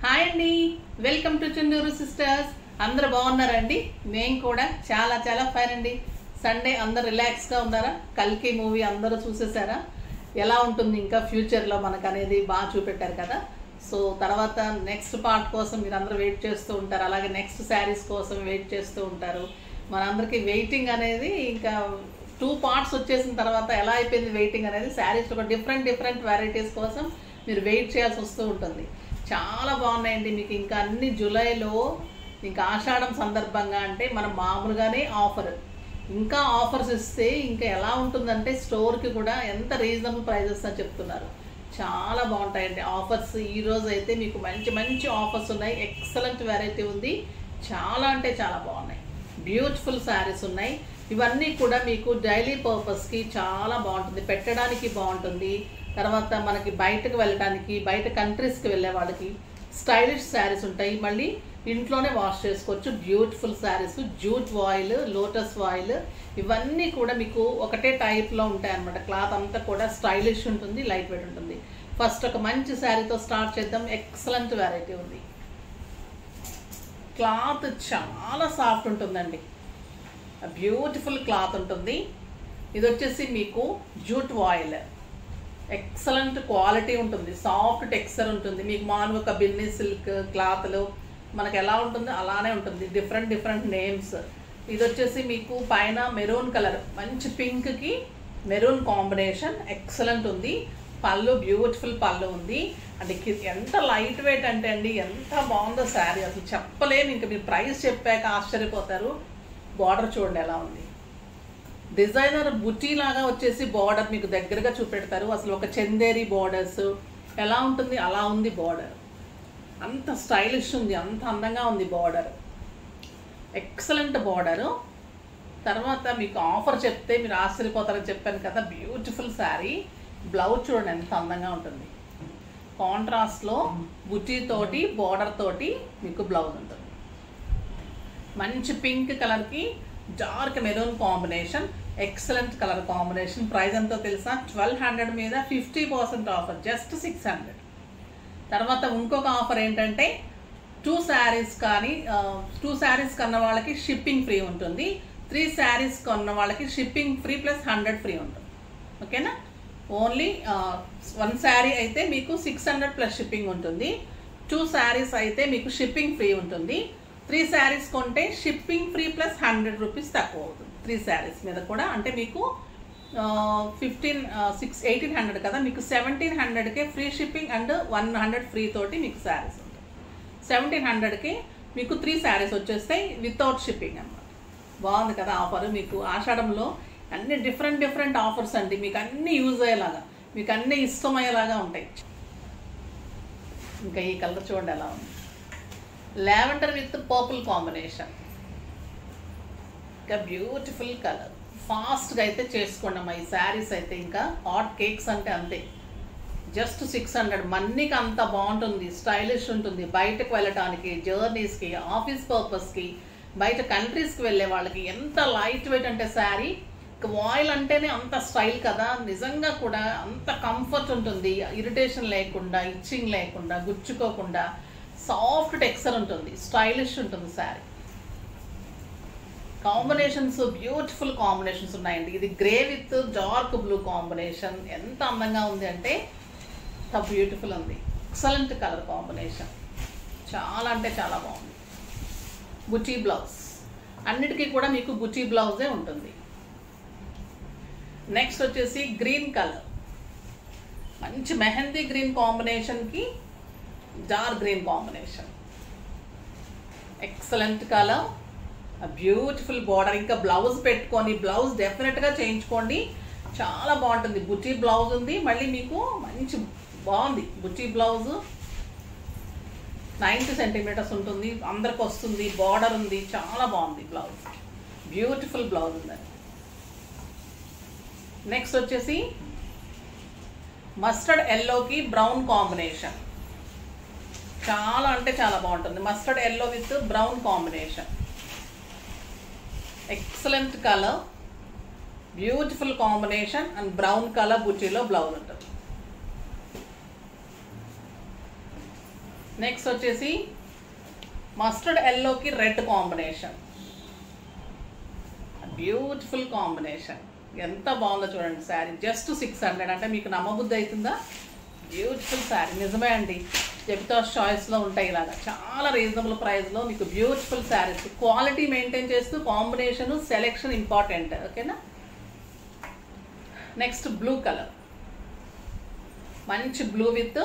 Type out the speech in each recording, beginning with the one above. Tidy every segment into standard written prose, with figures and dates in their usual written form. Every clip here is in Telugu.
హాయ్ అండి, వెల్కమ్ టు చుండూరు సిస్టర్స్. అందరూ బాగున్నారండి? మేము కూడా చాలా చాలా ఫైన్ అండి. సండే అందరు రిలాక్స్గా ఉన్నారా? కల్కి మూవీ అందరూ చూసేసారా? ఎలా ఉంటుంది ఇంకా ఫ్యూచర్లో మనకు అనేది బాగా చూపెట్టారు కదా. సో తర్వాత నెక్స్ట్ పార్ట్ కోసం మీరు అందరూ వెయిట్ చేస్తూ ఉంటారు, అలాగే నెక్స్ట్ శారీస్ కోసం వెయిట్ చేస్తూ ఉంటారు. మనందరికీ వెయిటింగ్ అనేది ఇంకా 2 పార్ట్స్ వచ్చేసిన తర్వాత ఎలా అయిపోయింది వెయిటింగ్ అనేది. శారీస్ ఒక డిఫరెంట్ వెరైటీస్ కోసం మీరు వెయిట్ చేయాల్సి వస్తూ ఉంటుంది. చాలా బాగున్నాయండి. మీకు ఇంకా అన్ని జూలైలో ఇంకా ఆషాఢం సందర్భంగా అంటే మనం మామూలుగానే ఇంకా ఆఫర్స్ ఇస్తే ఇంకా ఎలా ఉంటుందంటే స్టోర్కి కూడా ఎంత రీజనబుల్ ప్రైజెస్ అని చెప్తున్నారు. చాలా బాగుంటాయండి ఆఫర్స్. ఈరోజు అయితే మీకు మంచి ఆఫర్స్ ఉన్నాయి. ఎక్సలెంట్ వెరైటీ ఉంది. చాలా అంటే చాలా బాగున్నాయి. బ్యూటిఫుల్ శారీస్ ఉన్నాయి. ఇవన్నీ కూడా మీకు డైలీ పర్పస్కి చాలా బాగుంటుంది, పెట్టడానికి బాగుంటుంది. తర్వాత మనకి బయటకు వెళ్ళడానికి, బయట కంట్రీస్కి వెళ్ళే వాళ్ళకి స్టైలిష్ శారీస్ ఉంటాయి. మళ్ళీ ఇంట్లోనే వాష్ చేసుకోవచ్చు. Beautiful saris, jute voile, lotus voile ఇవన్నీ కూడా మీకు ఒకటే టైప్లో ఉంటాయి అన్నమాట. క్లాత్ అంతా కూడా స్టైలిష్ ఉంటుంది, లైట్ వెయిట్ ఉంటుంది. ఫస్ట్ ఒక మంచి శారీతో స్టార్ట్ చేద్దాం. ఎక్సలెంట్ వెరైటీ ఉంది. క్లాత్ చాలా సాఫ్ట్ ఉంటుందండి. బ్యూటిఫుల్ క్లాత్ ఉంటుంది. ఇది వచ్చేసి మీకు జూట్ వాయిల్, ఎక్సలెంట్ క్వాలిటీ ఉంటుంది. సాఫ్ట్ టెక్స్చర్ ఉంటుంది. మీకు మామూలుగా ఒక బిన్నీ సిల్క్ క్లాత్లు మనకు ఎలా ఉంటుందో అలానే ఉంటుంది. Different names. ఇది వచ్చేసి మీకు పైన మెరూన్ కలర్, మంచి పింక్కి మెరూన్ కాంబినేషన్, ఎక్సలెంట్ ఉంది. పళ్ళు బ్యూటిఫుల్ పళ్ళు ఉంది. అంటే ఎంత లైట్ వెయిట్ అంటే అండి, ఎంత బాగుందో శారీ అసలు చెప్పలేము. ఇంకా మీరు ప్రైస్ చెప్పాక ఆశ్చర్యపోతారు. బార్డర్ చూడండి ఎలా ఉంది. డిజైనర్ బుటీ లాగా వచ్చేసి బార్డర్ మీకు దగ్గరగా చూపెడతారు. అసలు ఒక చందేరి బార్డర్స్ ఎలా ఉంటుంది అలా ఉంది బార్డర్. అంత స్టైలిష్ ఉంది, అంత అందంగా ఉంది బార్డర్. Excellent border. తర్వాత మీకు ఆఫర్ చెప్తే మీరు ఆశ్చర్యపోతారని చెప్పాను కదా. బ్యూటిఫుల్ శారీ. బ్లౌజ్ చూడండి ఎంత అందంగా ఉంటుంది. కాంట్రాస్ట్లో బుటీ తోటి బార్డర్ తోటి మీకు బ్లౌజ్ ఉంటుంది. మంచి పింక్ కలర్కి dark maroon combination, excellent colour combination. Price ఎంతో తెలుసా? 1200 మీద 50% ఆఫర్, జస్ట్ 600. తర్వాత ఇంకొక ఆఫర్ ఏంటంటే 2 శారీస్ కొన్న వాళ్ళకి షిప్పింగ్ ఫ్రీ ఉంటుంది. 3 శారీస్ కొన్న వాళ్ళకి షిప్పింగ్ ఫ్రీ ప్లస్ 100 ఫ్రీ ఉంటుంది. ఓకేనా? ఓన్లీ 1 శారీ అయితే మీకు 600 ప్లస్ షిప్పింగ్ ఉంటుంది. 2 శారీస్ అయితే మీకు షిప్పింగ్ ఫ్రీ ఉంటుంది. 3 శారీస్ కొంటే షిప్పింగ్ ఫ్రీ ప్లస్ 100 రూపీస్ తక్కువ అవుతుంది. 3 శారీస్ మీద కూడా అంటే మీకు 1800 కదా, మీకు 1700కే ఫ్రీ షిప్పింగ్ అండ్ 100 ఫ్రీ తోటి మీకు శారీస్ ఉంటుంది. 1700కి మీకు 3 శారీస్ వచ్చేస్తాయి వితౌట్ షిప్పింగ్ అన్నమాట. బాగుంది కదా ఆఫర్. మీకు ఆషాఢంలో అన్ని డిఫరెంట్ ఆఫర్స్ అండి. మీకు అన్నీ యూజ్ అయ్యేలాగా, మీకు అన్నీ ఇష్టమయ్యేలాగా ఉంటాయి. ఇంకా ఈ కలర్ చూడండి ఎలా ఉంది. Lavender with purple combination. ఇంకా బ్యూటిఫుల్ కలర్. ఫాస్ట్గా అయితే చేసుకోండి అమ్మా. ఈ శారీస్ అయితే ఇంకా హాట్ కేక్స్ అంటే అంతే. జస్ట్ 600. మనీకి అంత బాగుంటుంది, స్టైలిష్ ఉంటుంది. బయటకు వెళ్ళటానికి, జర్నీస్కి, ఆఫీస్ పర్పస్కి, బయట కంట్రీస్కి వెళ్ళే వాళ్ళకి ఎంత లైట్ వెయిట్ అంటే శారీ. వాయిల్ అంటేనే అంత స్టైల్ కదా. నిజంగా కూడా అంత కంఫర్ట్ ఉంటుంది. ఇరిటేషన్ లేకుండా, ఇచ్చింగ్ లేకుండా, గుచ్చుకోకుండా సాఫ్ట్ టెక్స్చర్ ఉంటుంది. స్టైలిష్ ఉంటుంది శారీ. కాంబినేషన్స్ బ్యూటిఫుల్ కాంబినేషన్స్ ఉన్నాయండి. ఇది grey with dark blue combination ఎంత అందంగా ఉంది అంటే అంత బ్యూటిఫుల్ ఉంది. Excellent colour combination. చాలా అంటే చాలా బాగుంది. బుటీ బ్లౌజ్. అన్నిటికీ కూడా మీకు బుటీ బ్లౌజే ఉంటుంది. నెక్స్ట్ వచ్చేసి గ్రీన్ కలర్. మంచి మెహందీ గ్రీన్ కాంబినేషన్కి dark green combination. Excellent colour, beautiful border. ఇంకా బ్లౌజ్ పెట్టుకొని బ్లౌజ్ డెఫినెట్గా చేయించుకోండి. చాలా బాగుంటుంది. బుటీ బ్లౌజ్ ఉంది. మళ్ళీ మీకు మంచి బాగుంది బుటీ బ్లౌజ్. 90 సెంటీమీటర్స్ ఉంటుంది. అందరికి వస్తుంది. బార్డర్ ఉంది. చాలా బాగుంది బ్లౌజ్. బ్యూటిఫుల్ బ్లౌజ్ ఉందండి. నెక్స్ట్ వచ్చేసి మస్టర్డ్ ఎల్లోకి బ్రౌన్ కాంబినేషన్. చాలా అంటే చాలా బాగుంటుంది. Mustard yellow with brown combination. Excellent colour, beautiful combination and brown colour బుటీలో బ్లౌజ్ ఉంటుంది. నెక్స్ట్ వచ్చేసి మస్టర్డ్ ఎల్లోకి రెడ్ కాంబినేషన్, బ్యూటిఫుల్ కాంబినేషన్. ఎంత బాగుందో చూడండి శారీ. జస్ట్ 600 అంటే మీకు నమ్మబుద్ధి అవుతుందా? బ్యూటిఫుల్ శారీ. నిజమే అండి, జెబితాస్ చాయిస్లో ఉంటాయి ఇలాగా చాలా రీజనబుల్ ప్రైస్లో మీకు బ్యూటిఫుల్ శారీస్. క్వాలిటీ మెయింటైన్ చేస్తూ కాంబినేషన్ సెలెక్షన్ ఇంపార్టెంట్. ఓకేనా. నెక్స్ట్ బ్లూ కలర్, మంచి blue with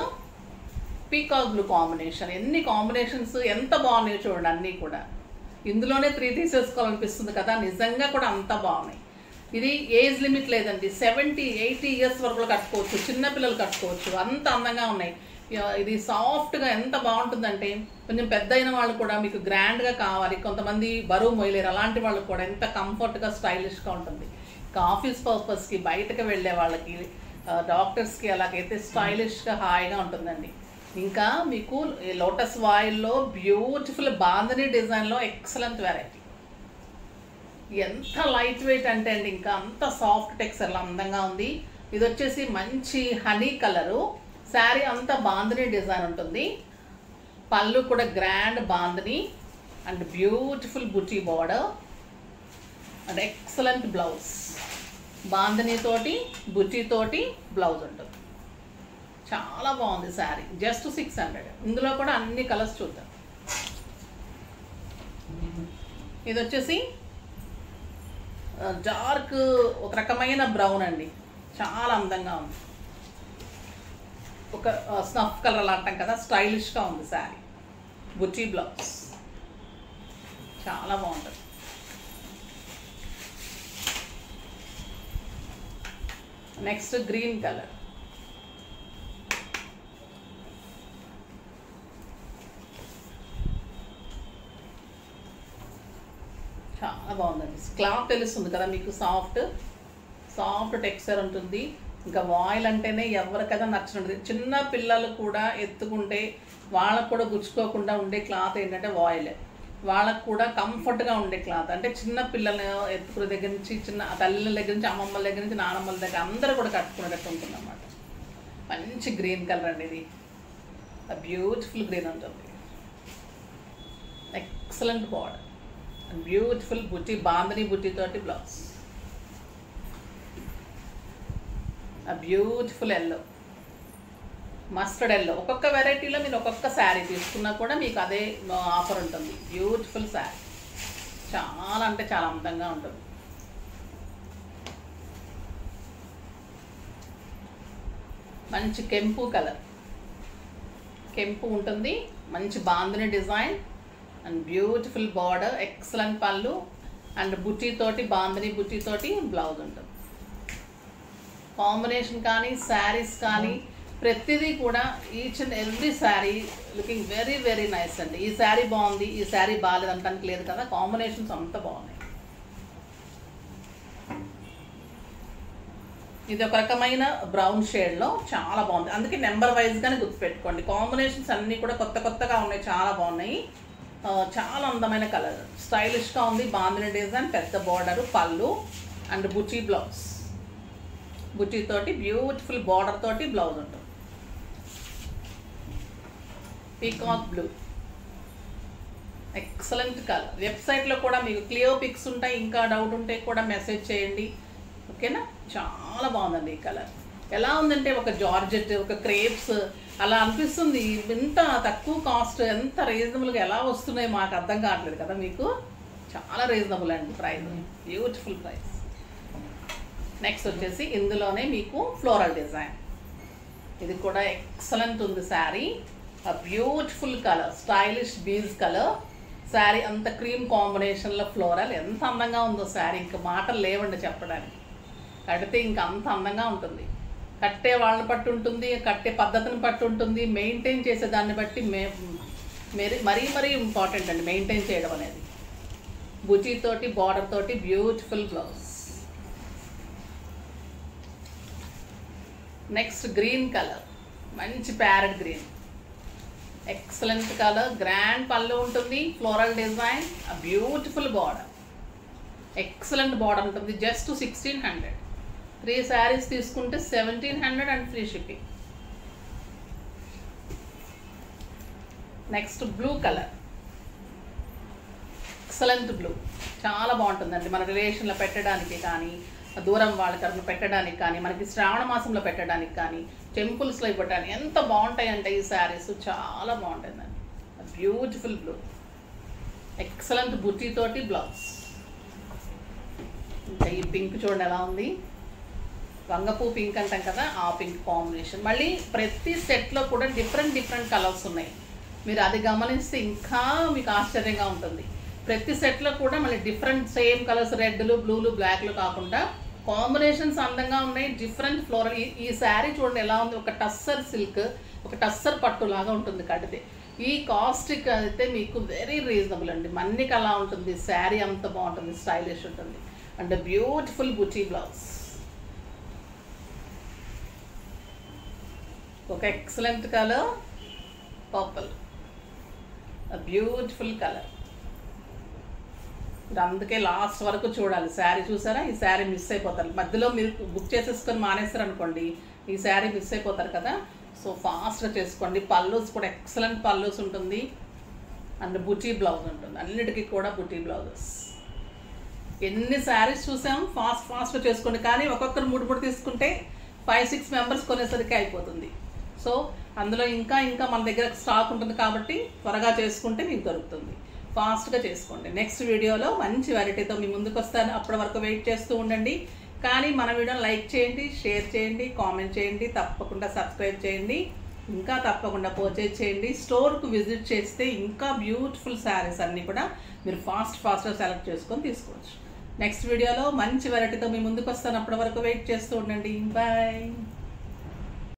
peacock blue combination. ఎన్ని కాంబినేషన్స్ ఎంత బాగున్నాయో చూడండి. అన్నీ కూడా ఇందులోనే 3 తీసేసుకోవాలనిపిస్తుంది కదా, నిజంగా కూడా అంత బాగున్నాయి. ఇది ఏజ్ లిమిట్ లేదండి, 70-80 ఇయర్స్ వరకు కట్టుకోవచ్చు, చిన్నపిల్లలు కట్టుకోవచ్చు, అంత అందంగా ఉన్నాయి. ఇది సాఫ్ట్గా ఎంత బాగుంటుందంటే కొంచెం పెద్ద అయిన వాళ్ళు కూడా మీకు గ్రాండ్గా కావాలి, కొంతమంది బరువు మొయ్యలేరు, అలాంటి వాళ్ళకి కూడా ఎంత కంఫర్ట్గా స్టైలిష్గా ఉంటుంది. ఇంకా ఆఫీస్ పర్పస్కి బయటకు వెళ్ళే వాళ్ళకి, డాక్టర్స్కి అలాగైతే స్టైలిష్గా హాయిగా ఉంటుందండి. ఇంకా మీకు లోటస్ వాయిల్లో బ్యూటిఫుల్ బాంధనీ డిజైన్లో ఎక్సలెంట్ వెరైటీ. ఎంత లైట్ వెయిట్ అంటే అండి, ఇంకా అంత సాఫ్ట్ టెక్స్చర్లో అందంగా ఉంది. ఇది వచ్చేసి మంచి హనీ కలరు. శారీ అంతా బాంధనీ డిజైన్ ఉంటుంది. పళ్ళు కూడా grand bandhani and beautiful buti border and excellent blouse. Bandhani తోటి బుటీ తోటి బ్లౌజ్ ఉంటుంది. చాలా బాగుంది శారీ. జస్ట్ 600. ఇందులో కూడా అన్ని కలర్స్ చూద్దాం. ఇది వచ్చేసి డార్క్ ఒక రకమైన బ్రౌన్ అండి, చాలా అందంగా ఉంది. ఒక స్నఫ్ కలర్ అలా అంటాం కదా, స్టైలిష్గా ఉంది శారీ. బుటీ బ్లౌజ్ చాలా బాగుంటుంది. నెక్స్ట్ గ్రీన్ కలర్, చాలా బాగుందండి. క్లాత్ తెలుస్తుంది కదా మీకు, సాఫ్ట్ టెక్స్చర్ ఉంటుంది. ఇంకా వాయిల్ అంటేనే ఎవరికైనా నచ్చినది. చిన్న పిల్లలు కూడా ఎత్తుకుంటే వాళ్ళకు కూడా గుచ్చుకోకుండా ఉండే క్లాత్ ఏంటంటే వాయిల్. వాళ్ళకు కూడా కంఫర్ట్గా ఉండే క్లాత్. అంటే చిన్న పిల్లలు ఎత్తుకునే దగ్గర నుంచి, చిన్న తల్లిల దగ్గర నుంచి, అమ్మమ్మల దగ్గర నుంచి, నానమ్మల దగ్గర అందరూ కూడా కట్టుకునేటట్టు ఉంటుంది అన్నమాట. మంచి గ్రీన్ కలర్ అండి ఇది, బ్యూటిఫుల్ గ్రీన్ ఉంటుంది. ఎక్సలెంట్ బార్డర్, బ్యూటిఫుల్ బుటీ, బాంధనీ బుటీ తోటి blouse. Beautiful yellow, mustard yellow. ఒక్కొక్క వెరైటీలో మీరు ఒక్కొక్క శారీ తీసుకున్నా కూడా మీకు అదే ఆఫర్ ఉంటుంది. బ్యూటిఫుల్ శారీ, చాలా అంటే చాలా అందంగా ఉంటుంది. మంచి కెంపు కలర్, కెంపు ఉంటుంది. మంచి bandhani design and beautiful border, excellent పళ్ళు అండ్ బుటీ తోటి, బాంధనీ బుటీ తోటి బ్లౌజ్ ఉంటుంది. కాంబినేషన్ కానీ శారీస్ కానీ ప్రతిదీ కూడా each and every sari looking very very nice అండి. ఈ శారీ బాగుంది, ఈ శారీ బాగాలేదు అంటానికి లేదు కదా, కాంబినేషన్స్ అంత బాగున్నాయి. ఇది ఒక రకమైన బ్రౌన్ షేడ్లో చాలా బాగుంది. అందుకే నెంబర్ వైజ్గానే గుర్తుపెట్టుకోండి. కాంబినేషన్స్ అన్నీ కూడా కొత్తగా ఉన్నాయి, చాలా బాగున్నాయి. చాలా అందమైన కలర్, స్టైలిష్గా ఉంది. బాంధనీ డిజైన్, పెద్ద బార్డర్, పళ్ళు అండ్ బుటీ బ్లౌజ్. బుటీ తోటి బ్యూటిఫుల్ బార్డర్ తోటి బ్లౌజ్ ఉంటుంది. Peacock blue, excellent colour. వెబ్సైట్లో కూడా మీకు క్లియర్ పిక్స్ ఉంటాయి. ఇంకా డౌట్ ఉంటే కూడా మెసేజ్ చేయండి, ఓకేనా. చాలా బాగుందండి ఈ కలర్. ఎలా ఉందంటే ఒక జార్జెట్, ఒక క్రేప్స్ అలా అనిపిస్తుంది. ఇంత తక్కువ కాస్ట్, ఎంత రీజనబుల్గా ఎలా వస్తున్నాయి మాకు అర్థం కావట్లేదు కదా మీకు. చాలా రీజనబుల్ అండి ప్రైస్, బ్యూటిఫుల్ ప్రైస్. నెక్స్ట్ వచ్చేసి ఇందులోనే మీకు ఫ్లోరల్ డిజైన్. ఇది కూడా ఎక్సలెంట్ ఉంది sari. Beautiful colour, stylish beige colour. Sari అంత క్రీమ్ కాంబినేషన్లో ఫ్లోరల్, ఎంత అందంగా ఉందో శారీ. ఇంకా మాటలు లేవండి చెప్పడానికి. కడితే ఇంకా అంత అందంగా ఉంటుంది. కట్టే వాళ్ళని బట్టి ఉంటుంది, కట్టే పద్ధతిని బట్టి ఉంటుంది, మెయింటైన్ చేసే దాన్ని బట్టి మరీ ఇంపార్టెంట్ అండి మెయింటైన్ చేయడం అనేది. బుటీ తోటి, బార్డర్ తోటి beautiful blouse. Next green colour, మంచి parrot green, excellent colour. Grand పళ్ళు ఉంటుంది, floral design, beautiful border, excellent border ఉంటుంది. జస్ట్ 1600. 3 శారీస్ తీసుకుంటే 1700 and free shipping. Next blue colour, excellent blue, చాలా బాగుంటుందండి. మన రిలేషన్లో పెట్టడానికి కానీ, దూరం వాళ్ళ తరఫున పెట్టడానికి కానీ, మనకి శ్రావణ మాసంలో పెట్టడానికి కానీ, టెంపుల్స్లో ఇవ్వడానికి ఎంత బాగుంటాయంటే ఈ శారీస్ చాలా బాగుంటుందండి. బ్యూటిఫుల్ బ్లూ, ఎక్సలెంట్ బుటీ తోటి బ్లౌజ్. ఇంకా ఈ పింక్ చూడండి ఎలా ఉంది, వంగపూ పింక్ అంటాం కదా, ఆ పింక్ కాంబినేషన్. మళ్ళీ ప్రతి సెట్లో కూడా డిఫరెంట్ కలర్స్ ఉన్నాయి. మీరు అది గమనిస్తే ఇంకా మీకు ఆశ్చర్యంగా ఉంటుంది. ప్రతి సెట్లో కూడా మళ్ళీ డిఫరెంట్ సేమ్ కలర్స్, రెడ్లు, బ్లూలు, బ్లాక్లు కాకుండా కాంబినేషన్స్ అందంగా ఉన్నాయి. Different floral. ఈ శారీ చూడండి ఎలా ఉంది, ఒక టస్సర్ సిల్క్, ఒక టస్సర్ పట్టు లాగా ఉంటుంది కడితే. ఈ కాస్ట్కి అయితే మీకు వెరీ రీజనబుల్ అండి. మన్నికి అలా ఉంటుంది, శారీ అంత బాగుంటుంది, స్టైలిష్ ఉంటుంది. అండ్ బ్యూటిఫుల్ బుటీ బ్లౌజ్, ఒక excellent colour purple, beautiful colour. అందుకే లాస్ట్ వరకు చూడాలి. శారీ చూసారా, ఈ శారీ మిస్ అయిపోతారు. మధ్యలో మీరు బుక్ చేసేసుకొని మానేస్తారు అనుకోండి, ఈ శారీ మిస్ అయిపోతారు కదా. సో ఫాస్ట్గా చేసుకోండి. పల్లూస్ కూడా ఎక్సలెంట్ పల్లూస్ ఉంటుంది. అండ్ బుటీ బ్లౌజ్ ఉంటుంది, అన్నిటికీ కూడా బుటీ బ్లౌజెస్. ఎన్ని శారీస్ చూసాం, ఫాస్ట్గా చేసుకోండి. కానీ ఒక్కొక్కరు 3 తీసుకుంటే 5-6 మెంబర్స్ కొనేసరికి అయిపోతుంది. సో అందులో ఇంకా మన దగ్గర స్టాక్ ఉంటుంది కాబట్టి త్వరగా చేసుకుంటే మీకు దొరుకుతుంది. ఫాస్ట్గా చేసుకోండి. నెక్స్ట్ వీడియోలో మంచి వెరైటీతో మీ ముందుకు వస్తాను. అప్పటి వరకు వెయిట్ చేస్తూ ఉండండి. కానీ మన వీడియోని లైక్ చేయండి, షేర్ చేయండి, కామెంట్ చేయండి, తప్పకుండా సబ్స్క్రైబ్ చేయండి, ఇంకా తప్పకుండా పర్చేజ్ చేయండి. స్టోర్కు విజిట్ చేస్తే ఇంకా బ్యూటిఫుల్ శారీస్ అన్నీ కూడా మీరు ఫాస్ట్గా సెలెక్ట్ చేసుకొని తీసుకోవచ్చు. నెక్స్ట్ వీడియోలో మంచి వెరైటీతో మీ ముందుకు వస్తాను. అప్పటి వరకు వెయిట్ చేస్తూ ఉండండి. బాయ్.